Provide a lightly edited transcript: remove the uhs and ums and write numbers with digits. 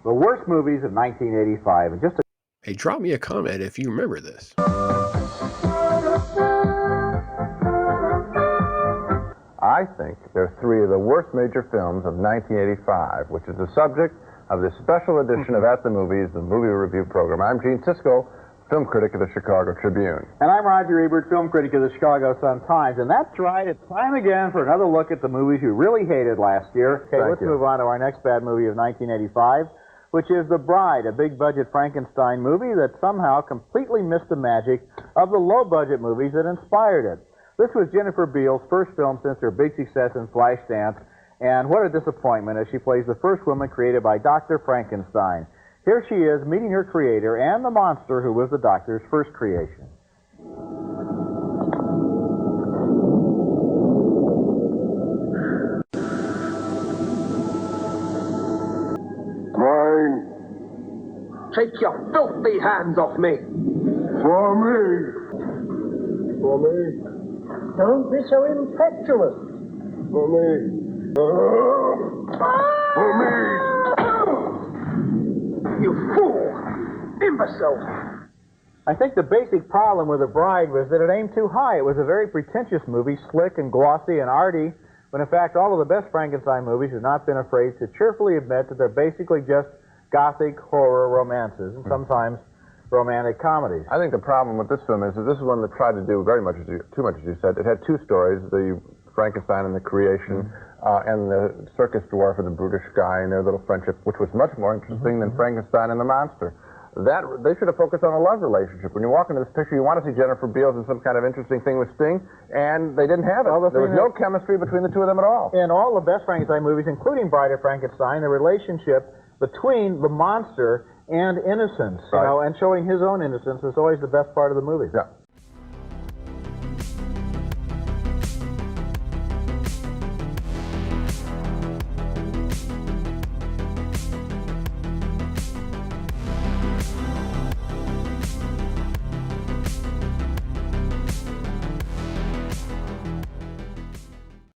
the worst movies of 1985. And just a Hey, drop me a comment if you remember this. I think they're three of the worst major films of 1985, which is the subject of this special edition of At the Movies, the movie review program. I'm Gene Siskel, film critic of the Chicago Tribune. And I'm Roger Ebert, film critic of the Chicago Sun-Times. And that's right, it's time again for another look at the movies you really hated last year. Okay, let's move on to our next bad movie of 1985, which is The Bride, a big-budget Frankenstein movie that somehow completely missed the magic of the low-budget movies that inspired it. This was Jennifer Beals' first film since her big success in Flashdance, and what a disappointment as she plays the first woman created by Dr. Frankenstein. Here she is meeting her creator and the monster who was the doctor's first creation. Mine. Take your filthy hands off me. For me. For me. Don't be so impetuous. For me. For me. You fool! Imbecile! I think the basic problem with The Bride was that it aimed too high. It was a very pretentious movie, slick and glossy and arty, when in fact all of the best Frankenstein movies have not been afraid to cheerfully admit that they're basically just Gothic horror romances and sometimes romantic comedies. I think the problem with this film is that this is one that tried to do very much, too much as you said. It had two stories, the Frankenstein and the creation, and the circus dwarf and the brutish guy and their little friendship, which was much more interesting than Frankenstein and the monster. They should have focused on a love relationship. When you walk into this picture, you want to see Jennifer Beals in some kind of interesting thing with Sting, and they didn't have it. Well, there was no chemistry between the two of them at all. In all the best Frankenstein movies, including Bride of Frankenstein, the relationship between the monster and innocence, you know, and showing his own innocence is always the best part of the movie. Yeah.